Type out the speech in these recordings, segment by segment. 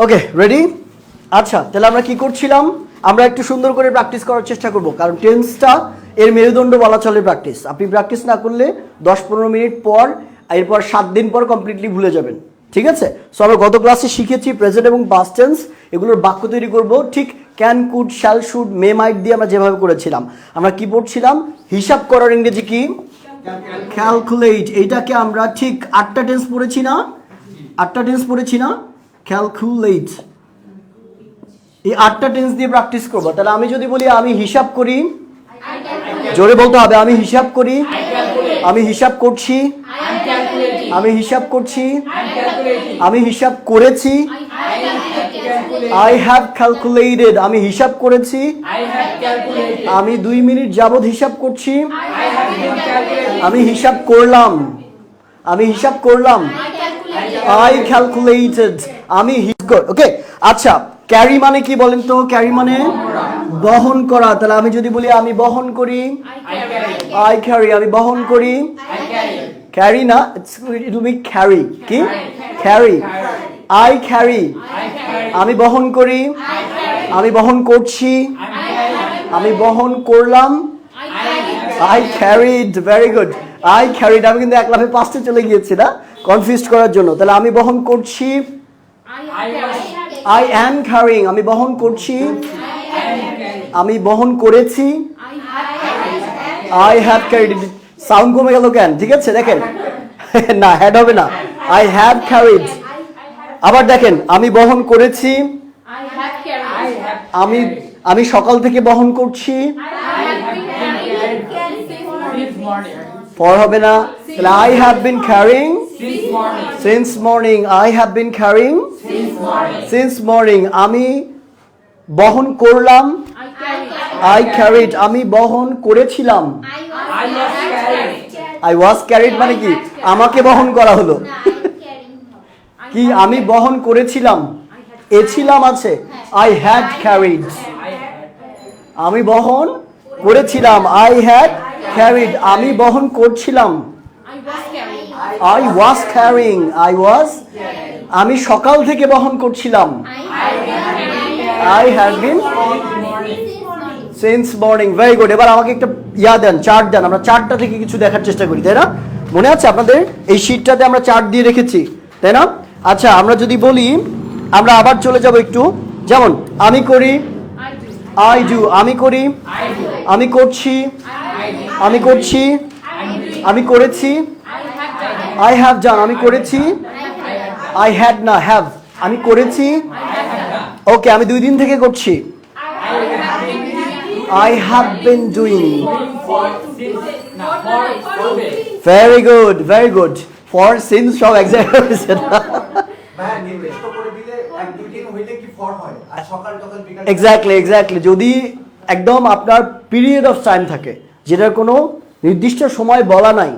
Okay ready? আচ্ছা তাহলে আমরা কি করছিলাম, আমরা একটু সুন্দর করে প্র্যাকটিস করার চেষ্টা করব, কারণ টেন্সটা এর মেরুদণ্ড বলা চলে প্র্যাকটিস। আপনি প্র্যাকটিস না করলে 10-15 মিনিট পর, এরপর 7 দিন পর কমপ্লিটলি ভুলে যাবেন, ঠিক আছে? সো আমরা গত ক্লাসে শিখেছি প্রেজেন্ট এবং পাস্ট টেন্স, এগুলোর বাক্য তৈরি করব ঠিক ক্যান, কুড, শ্যাল, শুড, মে, মাইট দিয়ে আমরা যেভাবে করেছিলাম। আমরা কি পড়ছিলাম? হিসাব করার ইংরেজি কি? ক্যালকুলেট। এইটাকে আমরা ঠিক 8টা টেন্স পড়েছি না? 8টা টেন্স পড়েছি না? ক্যালকুলেট, এই 8টা টেন্স দিয়ে প্র্যাকটিস করবো। তাহলে আমি যদি বলি আমি হিসাব করি, জোরে বলতে হবে, আমি হিসাব করি, আমি হিসাব করছি, আমি হিসাব করছি, আমি হিসাব করেছি, আই হ্যাভ ক্যালকুলেটেড, আমি হিসাব করেছি, আমি 2 মিনিট যাবত হিসাব করছি, আমি হিসাব করলাম, আমি হিসাব করলাম, আই ক্যালকুলেটেড, আমি ওকে। আচ্ছা ক্যারি মানে কি বলেন তো? ক্যারি মানে বহন করা। তাহলে আমি যদি বলি আমি বহন করি, আই ক্যারি, আমি বহন করি, ক্যারি না, ইট উইল বি ক্যারি। কি? ক্যারি, আই ক্যারি, আমি বহন করি, আমি বহন করছি, আমি বহন করলাম, I carried. Very good, I carried. আমি কিন্তু এক লাফে 5টে চলে গিয়েছি না, কনফিউজ করার জন্য। তাহলে আমি বহন করছি, আই অ্যাম ক্যারিং, আমি বহন করছি, আমি বহন করেছি, আই হ্যাভ ক্যারিড। সাউন্ড কমে গেল কেন? ঠিক আছে দেখেন, না হ্যাড হবে না, আই হ্যাভ ক্যারিড। আবার দেখেন, আমি বহন করেছি, আমি সকাল থেকে বহন করছি, পর হবে না। তাহলে I have been carrying since morning, I have been carrying since morning. আমি বহন করলাম, আই ক্যারিড, আমি বহন করেছিলাম, আই ওয়াজ ক্যারিড। মানে কি? আমাকে বহন করা হলো। কি? আমি বহন করেছিলাম, এছিলাম আছে, আই হ্যাড ক্যারিড। আমি বহন করেছিলাম, আই হ্যাড ক্যারিড। আমি বহন করছিলাম, I was carrying, I was. আমি সকাল থেকে বহন করছিলাম, I had been since morning. Very good. এবার আমাকে একটা দেন, চার্ট দেন, আমরা চার্টটা থেকে কিছু দেখার চেষ্টা করি, তাই না? মনে আছে আপনাদের এই শীটটাতে আমরা চার্ট দিয়ে রেখেছি, তাই না? আচ্ছা আমরা যদি বলি, আমরা আবার চলে যাব একটু, যেমন আমি করি, আই ডু, আমি করি, আমি করছি, আমি করছি, আমি করেছি, আই হ্যাভ ডান, আমি করেছি, আই হ্যাড না, হ্যাভ, আমি করেছি। ওকে, আমি 2 দিন থেকে করছি, I have been doing. Very good, very good. For since সব এক্সাক্ট হয়েছে না? এক্স্যাক্টলি। যদি একদম আপনার পিরিয়ড অফ টাইম থাকে, যেটার কোনো নির্দিষ্ট সময় বলা নাই,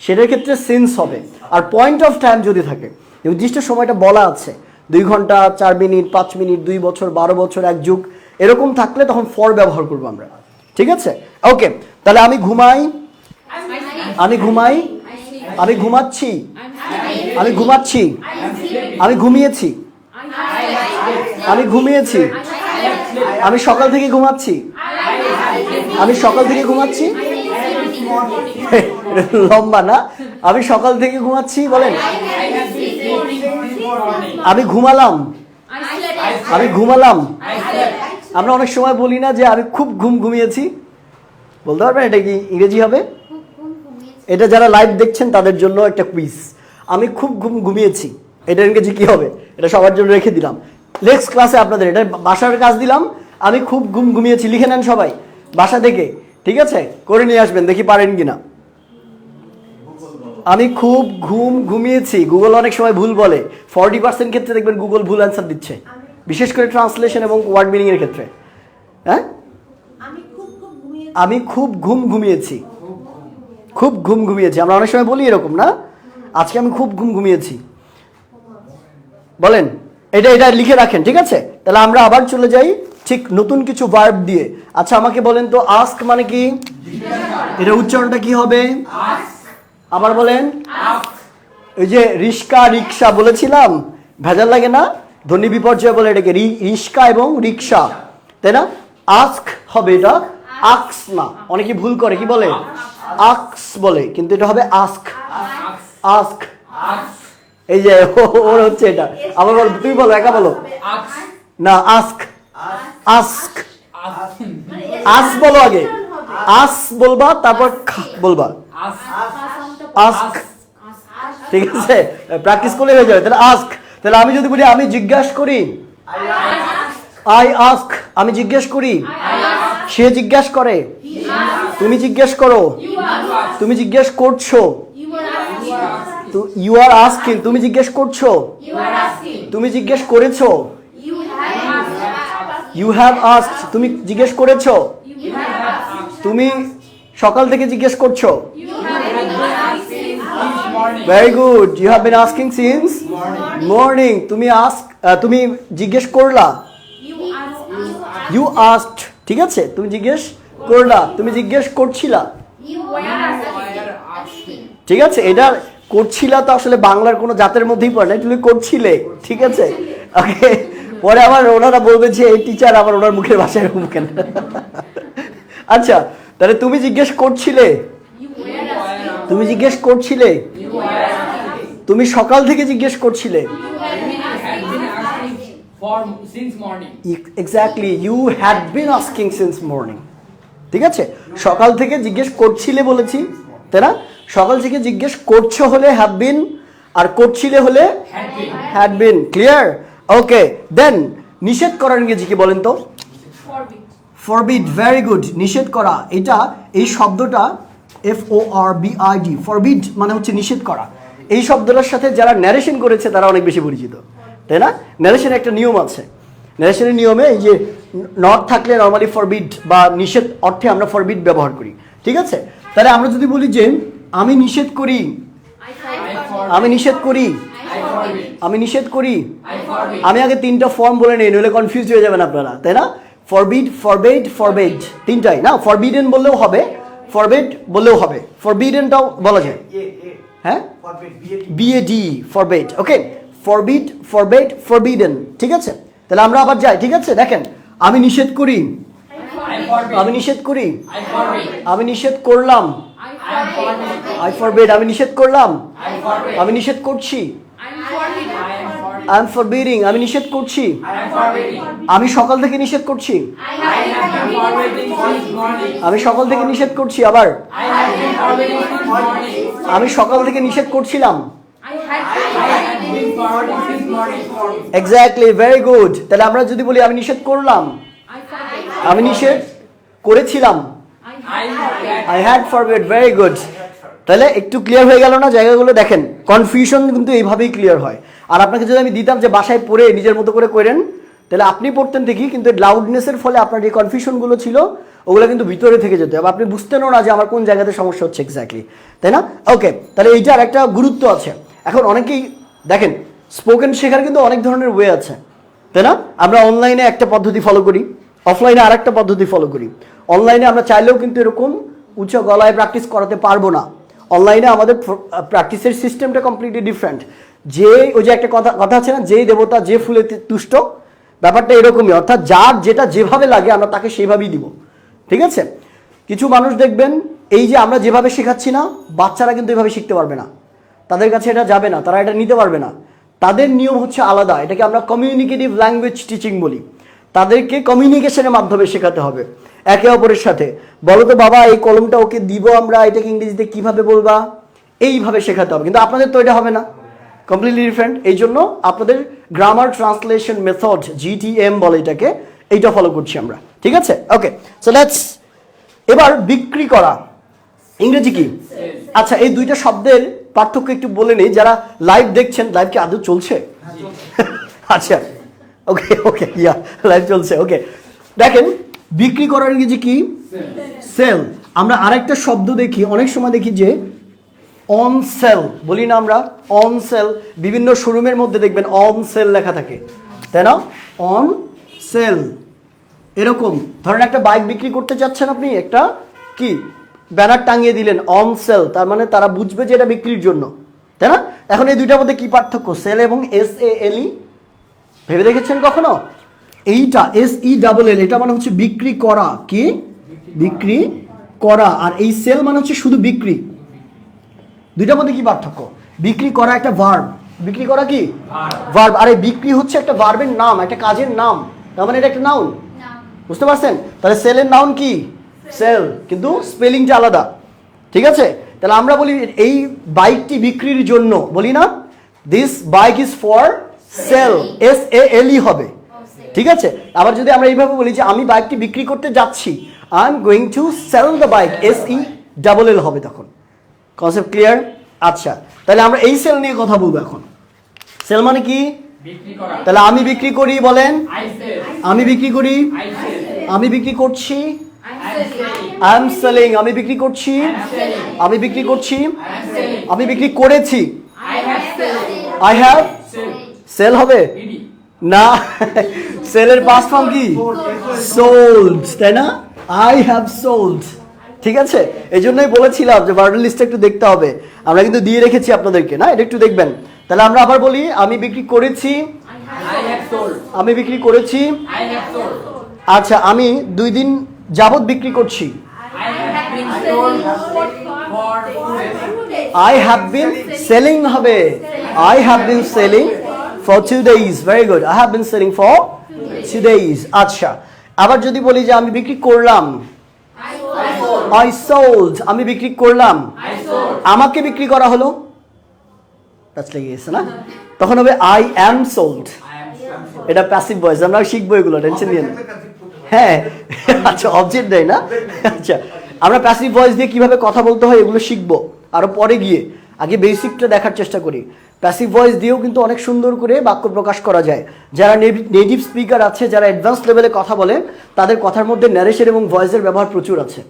সেটার ক্ষেত্রে সিন্স হবে। আর পয়েন্ট অফ টাইম যদি থাকে, নির্দিষ্ট সময়টা বলা আছে, 2 ঘন্টা, 4 মিনিট, 5 মিনিট, 2 বছর, 12 বছর, 1 যুগ, এরকম থাকলে তখন ফর ব্যবহার করবো আমরা, ঠিক আছে? ওকে, তাহলে আমি ঘুমাই, আমি ঘুমাই, আমি ঘুমাচ্ছি, আমি ঘুমাচ্ছি, আমি ঘুমিয়েছি, আমি ঘুমিয়েছি, আমি সকাল থেকে ঘুমাচ্ছি, আমি সকাল থেকে ঘুমাচ্ছি। লম্বা না? আমি সকাল থেকে ঘুমাচ্ছি বলেন। আমি ঘুমালাম, আমি ঘুমালাম। আমরা অনেক সময় বলি না যে আমি খুব ঘুমিয়েছি, বলতে পারবেন এটা কি ইংরেজি হবে? এটা যারা লাইভ দেখছেন তাদের জন্য একটা কুইজ, আমি খুব ঘুমিয়েছি, এটা ইংরেজি কি হবে? এটা সবার জন্য রেখে দিলাম, নেক্সট ক্লাসে আপনাদের এটা বাসার কাজ দিলাম। আমি খুব ঘুমিয়েছি, লিখে নেন সবাই বাসা থেকে, ঠিক আছে? করে নিয়ে আসবেন, দেখি পারেন কিনা। আমি খুব ঘুমিয়েছি। গুগল অনেক সময় ভুল বলে, 40% ক্ষেত্রে দেখবেন গুগল ভুল অ্যান্সার দিচ্ছে, বিশেষ করে ট্রান্সলেশন এবং ওয়ার্ড মিনিং এর ক্ষেত্রে। হ্যাঁ, আমি খুব ঘুমিয়েছি, খুব ঘুমিয়েছি। আমরা অনেক সময় বলি এরকম না, আজকে আমি খুব ঘুমিয়েছি বলেন। এটা লিখে রাখেন, ঠিক আছে? তাহলে আমরা আবার চলে যাই ঠিক নতুন কিছু ভার্ব দিয়ে। আচ্ছা আমাকে বলেন তো, আস্ক মানে কি? এটা উচ্চারণটা কি হবে? আবার বলেন। এই যে রিস্কা, রিক্সা বলেছিলাম, ভেজাল লাগে না? ধ্বনি বিপর্যয় বলে এটাকে, রিস্কা এবং রিক্সা, তাই না? আস্ক হবে এটা, আক্স না, অনেকে ভুল করে কি বলে, আক্স বলে, কিন্তু এটা হবে আস্ক, আস্ক। এই যে ওর হচ্ছে এটা, আবার বলো, তুমি বলো, একা বলো না, আস্ক, আস্ক, আস বলো আগে, আস বলবা তারপর বলবা আস্ক, ঠিক আছে? প্র্যাকটিস করলে হয়ে যাবে। তাহলে আস্ক, তাহলে আমি যদি বলি আমি জিজ্ঞাসা করি, আই আস্ক, আমি জিজ্ঞেস করি, সে জিজ্ঞাসা করে, তুমি জিজ্ঞেস করো, তুমি জিজ্ঞেস করছো, ইউ আর আস্কিং, তুমি জিজ্ঞেস করছো, তুমি জিজ্ঞেস করেছো, ইউ হ্যাভ আস্কড, তুমি জিজ্ঞেস করেছো, তুমি সকাল থেকে জিজ্ঞেস করছো, very good, you have been asking since morning, তুমি জিজ্ঞেস করলা, ইউ আস্কড, ঠিক আছে? তুমি জিজ্ঞেস করলা, তুমি জিজ্ঞেস করছিলা, ঠিক আছে? এটা করছিলা তো আসলে বাংলার কোনো জাতের মধ্যেই পড়ে না, তুমি করছিলে, ঠিক আছে? ওকে, পরে আবার ওনারা বলবে যে এই টিচার আবার ওনার মুখের ভাষায় মুখেন। আচ্ছা, তাহলে তুমি জিজ্ঞেস করছিলে, তুমি জিজ্ঞেস করছিলে, তুমি সকাল থেকে জিজ্ঞেস করছিলে, exactly, you had been asking since morning, ঠিক আছে? সকাল থেকে জিজ্ঞেস করছিলে বলেছি, তাই না? সকাল থেকে জিজ্ঞেস করছো হলে হ্যাভ বিন, আর করছিলে হলে হ্যাড বিন। ক্লিয়ার? ওকে, দেন নিষেধ করার ইংরেজি কি বলেন তো? ফরবিড। ভেরি গুড, নিষেধ করা। এটা এই শব্দটা FORBID, ফরবিড মানে হচ্ছে নিষেধ করা। এই শব্দটার সাথে যারা ন্যারেশন করেছে তারা অনেক বেশি পরিচিত, তাই না? ন্যারেশনের একটা নিয়ম আছে, ন্যারেশনের নিয়মে এই যে নট থাকলে নর্মালি ফরবিড বা নিষেধ অর্থে আমরা ফরবিড ব্যবহার করি, ঠিক আছে? তাহলে আমরা যদি বলি যে আমি নিষেধ করি, আমি নিষেধ করি, আমি নিষেধ করি, আমি আগে তিনটা ফর্ম বলে নেই, নইলে কনফিউজ হয়ে যাবেন আপনারা, তাই না? ফরবিড, ফরবেড, ফরবেড, তিনটাই না? ফরবিডেন বললেও হবে, ফরবেড বললেও হবে, ফরবিডেনটাও বলা যায়, হ্যাঁ, BAD, ফরবেড। ওকে, ফরবিড, ফরবেড, ফরবিডেন, ঠিক আছে? তাহলে আমরা আবার যাই, ঠিক আছে? দেখেন, আমি নিষেধ করি, আমি নিষেধ করি, আমি নিষেধ করলাম, আই ফরবিড, আমি নিষেধ করলাম, আমি নিষেধ করছি, আই এম ফরবিডিং, আমি নিষেধ করছি, আমি সকাল থেকে নিষেধ করছি, আমি সকাল থেকে নিষেধ করছি, আবার আমি সকাল থেকে নিষেধ করছিলাম, এক্স্যাক্টলি, ভেরি গুড। তাহলে আমরা যদি বলি আমি নিষেধ করলাম, আমি নিষেধ করেছিলাম, I had forbid, very good. তাহলে একটু ক্লিয়ার হয়ে গেল না জায়গাগুলো? দেখেন, কনফিউশন কিন্তু এইভাবেই ক্লিয়ার হয়। আর আপনাকে যদি আমি দিতাম যে বাসায় পড়ে নিজের মতো করে করেন, তাহলে আপনি পড়তেন ঠিকই, কিন্তু লাউডনেসের ফলে আপনার যে কনফিউশনগুলো ছিল ওগুলো কিন্তু ভিতরে থেকে যেত, এবং আপনি বুঝতেনও না যে আমার কোন জায়গাতে সমস্যা হচ্ছে এক্স্যাক্টলি, তাই না? ওকে, তাহলে এইটার একটা গুরুত্ব আছে। এখন অনেকেই দেখেন, স্পোকেন শেখার কিন্তু অনেক ধরনের ওয়ে আছে, তাই না? আমরা অনলাইনে একটা পদ্ধতি ফলো করি, অফলাইনে আর একটা পদ্ধতি ফলো করি। অনলাইনে আমরা চাইলেও কিন্তু এরকম উচ্চ গলায় প্র্যাকটিস করাতে পারবো না। অনলাইনে আমাদের প্র্যাকটিসের সিস্টেমটা কমপ্লিটলি ডিফারেন্ট। যে ওই যে একটা কথা আছে না, যেই দেবতা যে ফুলে তুষ্ট, ব্যাপারটা এরকমই, অর্থাৎ যার যেটা যেভাবে লাগে আমরা তাকে সেইভাবেই দিব, ঠিক আছে? কিছু মানুষ দেখবেন এই যে আমরা যেভাবে শেখাচ্ছি না, বাচ্চারা কিন্তু এভাবে শিখতে পারবে না, তাদের কাছে এটা যাবে না, তারা এটা নিতে পারবে না। তাদের নিয়ম হচ্ছে আলাদা, এটাকে আমরা কমিউনিকেটিভ ল্যাঙ্গুয়েজ টিচিং বলি। তাদেরকে কমিউনিকেশনের মাধ্যমে শেখাতে হবে একে অপরের সাথে। বলো তো বাবা, এই কলমটা ওকে দিব আমরা, এটাকে ইংরেজিতে কিভাবে বলবা, এইভাবে শেখাতে হবে। কিন্তু আপনাদের তো এটা হবে না, কমপ্লিটলি ডিফারেন্ট। এই জন্য আপনাদের গ্রামার ট্রান্সলেশন মেথড, GTM বলে এটাকে, এইটা ফলো করছি আমরা, ঠিক আছে? ওকে, সো লেটস এবার বিক্রি করা ইংরেজি কি? আচ্ছা, এই দুইটা শব্দের পার্থক্য একটু বলে নেই। যারা লাইভ দেখছেন, লাইভ কি আদৌ চলছে? আচ্ছা, ওকে ওকে, ইয়া, লাইভ চলছে। ওকে, দেখেন, বিক্রি করার ইংরেজি কি? সেল। আমরা আরেকটা শব্দ দেখি, অনেক সময় দেখি যে অন সেল বলি না আমরা, অন সেল। বিভিন্ন শোরুমের মধ্যে দেখবেন অন সেল লেখা থাকে, তাই না? On sell. এরকম ধরেন একটা বাইক বিক্রি করতে চাচ্ছেন আপনি, একটা কি ব্যানার টাঙিয়ে দিলেন অন সেল, তার মানে তারা বুঝবে যে এটা বিক্রির জন্য, তাই না? এখন এই দুইটার মধ্যে কি পার্থক্য, সেল এবং SALE? ভেবে দেখেছেন কখনো? এইটা SELL এটা মানে হচ্ছে বিক্রি করা, কি বিক্রি করা, আর এই সেল মানে হচ্ছে শুধু বিক্রি। দুইটার মধ্যে কি পার্থক্য? বিক্রি করা একটা ভার্ব, বিক্রি করা কি ভার্ব, আর এই বিক্রি হচ্ছে একটা ভার্বের নাম, একটা কাজের নাম, তার মানে এটা একটা নাউন। বুঝতে পারছেন? তাহলে সেলের নাউন কি সেল, কিন্তু স্পেলিংটা আলাদা। ঠিক আছে, তাহলে আমরা বলি এই বাইকটি বিক্রির জন্য, বলি না this bike is for sale, SALE হবে। ঠিক আছে, আবার যদি আমরা এইভাবে বলি যে আমি বাইকটি বিক্রি করতে যাচ্ছি, I am going to sell the bike, SELL হবে তখন। Concept clear? আচ্ছা, তাহলে আমরা এই সেল নিয়ে কথা বলবো এখন। সেল মানে কি? তাহলে আমি বিক্রি করি, বলেন আমি বিক্রি করি, আমি বিক্রি করছি, আই এম সেলিং, আমি বিক্রি করছি, আমি বিক্রি করছি, আমি বিক্রি করেছি, আই হ্যাভ সেল হবে না, সেলের পাস্ট ফর্ম কি সোল্ড, তাই না? I have sold. ঠিক আছে, এই জন্যই বলেছিলাম যে ভার্ব লিস্টটা একটু দেখতে হবে, আমরা কিন্তু দিয়ে রেখেছি আপনাদেরকে, না এটা একটু দেখবেন। তাহলে আমরা আবার বলি আমি বিক্রি করেছি, আমি বিক্রি করেছি। আচ্ছা, আমি 2 দিন যাবত বিক্রি করছি, I have been selling হবে, I have been selling for 2 days, very good, I have been selling for 2 days। আচ্ছা, আবার যদি বলি যে আমি বিক্রি করলাম, I sold, আমি বিক্রি করলাম, আমাকে বিক্রি করা হলো, টাচ লেগে গেছে না, তখন হবে I am sold। এটা প্যাসিভ ভয়েস, আমরা শিখবো এগুলো, টেনশন নিয়ে না। হ্যাঁ, আচ্ছা, অবজেক্ট দেয় না। আচ্ছা, আমরা প্যাসিভ ভয়েস দিয়ে কিভাবে কথা বলতে হয় এগুলো শিখবো আরো পরে গিয়ে, আগে বেসিকটা দেখার চেষ্টা করি। প্যাসিভ ভয়েস দিয়েও কিন্তু অনেক সুন্দর করে বাক্য প্রকাশ করা যায়। যারা নেটিভ স্পিকার আছে, যারা অ্যাডভান্স লেভেলে কথা বলে, তাদের কথার মধ্যে ন্যারেশন এবং ভয়েসের ব্যবহার প্রচুর আছে।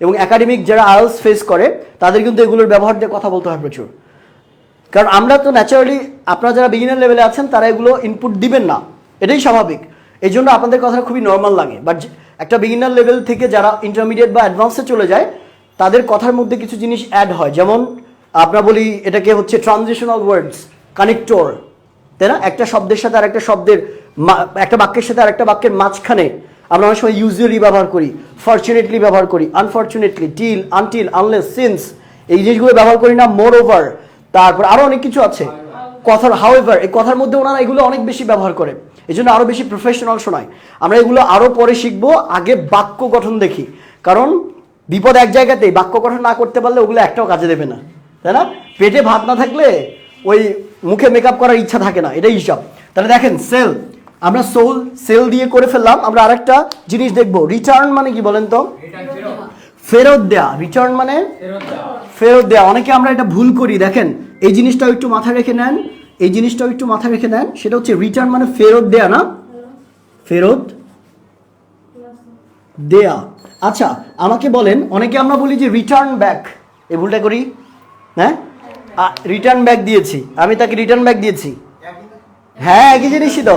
এবং একাডেমিক যারা আইএলস ফেস করে, তাদের কিন্তু এগুলোর ব্যবহার দিয়ে কথা বলতে হয় প্রচুর। কারণ আমরা তো ন্যাচারালি, আপনারা যারা বিগিনার লেভেলে আছেন তারা এগুলো ইনপুট দিবেন না, এটাই স্বাভাবিক। এই জন্য আপনাদের কথাটা খুবই নর্মাল লাগে। বাট একটা বিগিনার লেভেল থেকে যারা ইন্টারমিডিয়েট বা অ্যাডভান্সে চলে যায়, তাদের কথার মধ্যে কিছু জিনিস অ্যাড হয়। যেমন আমরা বলি এটাকে হচ্ছে ট্রানজিশনাল ওয়ার্ডস, কানেক্টর, তাই না? একটা শব্দের সাথে আর একটা শব্দের, একটা বাক্যের সাথে আর একটা বাক্যের মাঝখানে আমরা অনেক সময় ইউজুয়ালি ব্যবহার করি, ফরচুনেটলি ব্যবহার করি, unfortunately, till, until, unless, since, এই জিনিসগুলো ব্যবহার করি না। মোর ওভার, তারপর আরো অনেক কিছু আছে। কথার হাউএভার, এই কথার মধ্যে ওনারা এগুলো অনেক বেশি ব্যবহার করে, এই জন্য আরো বেশি প্রফেশনাল শোনায়। আমরা এগুলো আরো পরে শিখবো, আগে বাক্য গঠন দেখি। কারণ বিপদ এক জায়গাতেই, বাক্য গঠন না করতে পারলে ওগুলো একটাও কাজে দেবে না, তাই না? পেটে ভাত না থাকলে ওই মুখে মেকআপ করার ইচ্ছা থাকে না, এটাই হিসাব। তাহলে দেখেন, সেল, আমরা সেল দিয়ে করে ফেললাম। আমরা আরেকটা জিনিস দেখবো, রিটার্ন মানে কি বলেন তো? ফেরত দেয়া। রিটার্ন মানে ফেরত দেয়া। অনেকে আমরা এটা ভুল করি, দেখেন এই জিনিসটাও একটু মাথায় রেখে নেন, এই জিনিসটাও একটু মাথায় রেখে নেন। সেটা হচ্ছে রিটার্ন মানে ফেরত দেয়া, না ফেরত দেয়া। আচ্ছা, আমাকে বলেন, অনেকে আমরা বলি যে রিটার্ন ব্যাক, এই ভুলটা করি। হ্যাঁ, রিটার্ন ব্যাক দিয়েছি, আমি তাকে রিটার্ন ব্যাক দিয়েছি। হ্যাঁ, একই জিনিসই তো,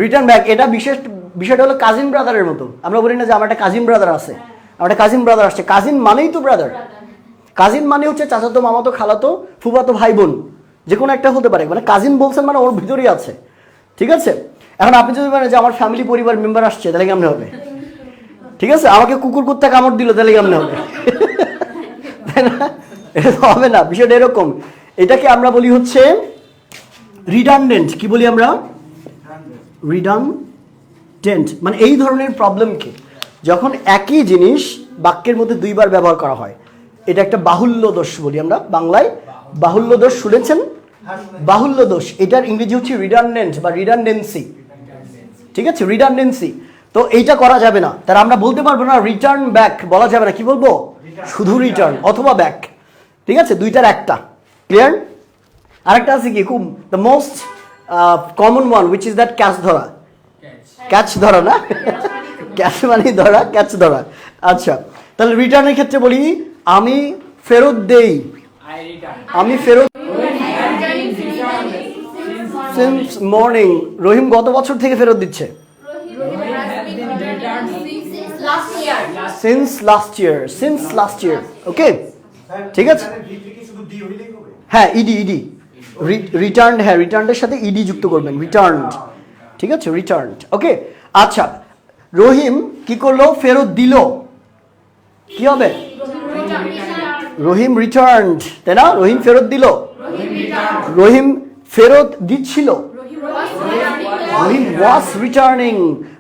রিটার্ন ব্যাক। এটা বিষয়টা হলো কাজিন ব্রাদারের মতো। আমরা বলি না যে আমার একটা কাজিন ব্রাদার আছে, আমার একটা কাজিন ব্রাদার আসছে। কাজিন মানেই তো ব্রাদার। কাজিন মানে হচ্ছে চাচাতো, মামাতো, খালাতো, ফুফাতো ভাই বোন, যে কোনো একটা হতে পারে। মানে কাজিন বলছেন মানে ওর ভিতরেই আছে। ঠিক আছে, এখন আপনি যদি বলেন যে আমার ফ্যামিলি পরিবার মেম্বার আসছে, তাহলে কেমন হবে? ঠিক আছে, আমাকে কুকুর কুত্তা কামড় দিল, তাহলে কেমন হবে? তাই না? এটা তো হবে না। বিষয়টা এরকম। এটাকে আমরা বলি হচ্ছে রিডান্ডেন্ট। কি বলি আমরা? রিডান্ডেন্ট। মানে এই ধরনের প্রবলেমকে যখন একই জিনিস বাক্যের মধ্যে 2 বার ব্যবহার করা হয়, এটা একটা বাহুল্য দোষ বলি আমরা বাংলায়। বাহুল্য দোষ শুনেছেন? বাহুল্য দোষ, এটার ইংরেজি হচ্ছে রিডান্ডেন্ট বা রিডান্ডেন্সি। ঠিক আছে, রিডান্ডেন্সি। তো এইটা করা যাবে না। তারা আমরা বলতে পারবো না রিটার্ন ব্যাক, বলা যাবে না। কি বলবো? শুধু রিটার্ন অথবা ব্যাক। ঠিক আছে, দুইটার একটা। ক্লিয়ার? আরেকটা আছে কি, খুব the most common one, which is that catch ধরা। ক্যাচ ধরা, না ক্যাচ মানে ধরা, ক্যাচ ধরা। আচ্ছা, তাহলে রিটার্নের ক্ষেত্রে বলি আমি ফেরত দেই, আমি ফেরত। সিন্স মর্নিং, রহিম গত বছর থেকে ফেরত দিচ্ছে। Since last year, since last year. Okay, ঠিক আছে। হ্যাঁ, ইডি রিটার্ন, হ্যাঁ রিটার্নের সাথে ইডি যুক্ত করবেন, রিটার্নড। ঠিক আছে, রিটার্নড। ওকে, আচ্ছা রহিম কি করলো, ফেরত দিল, কি হবে? রহিম রিটার্নড, তাই না? রহিম ফেরত দিল, রহিম ফেরত দিচ্ছিল, রহিম ওয়াজ রিটার্নিং,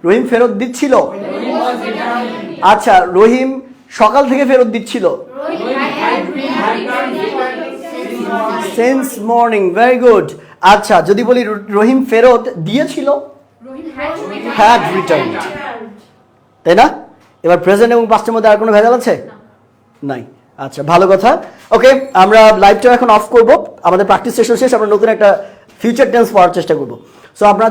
রহিম ফেরত দিচ্ছিল। আচ্ছা রহিম সকাল থেকে ফেরত দিচ্ছিল, সিন্স মর্নিং, ভেরি গুড। আচ্ছা যদি বলি রহিম ফেরত দিয়েছিল, হ্যাড রিটার্নড, তাই না? এবার প্রেজেন্ট এবং পাস্টের মধ্যে আর কোনো ভেজাল আছে? নাই। আচ্ছা ভালো কথা। ওকে, আমরা লাইভটা এখন অফ করব, আমাদের প্র্যাকটিস সেশন শেষ, আমরা নতুন একটা ফিউচার টেন্স পড়ার চেষ্টা করব। সো আপনার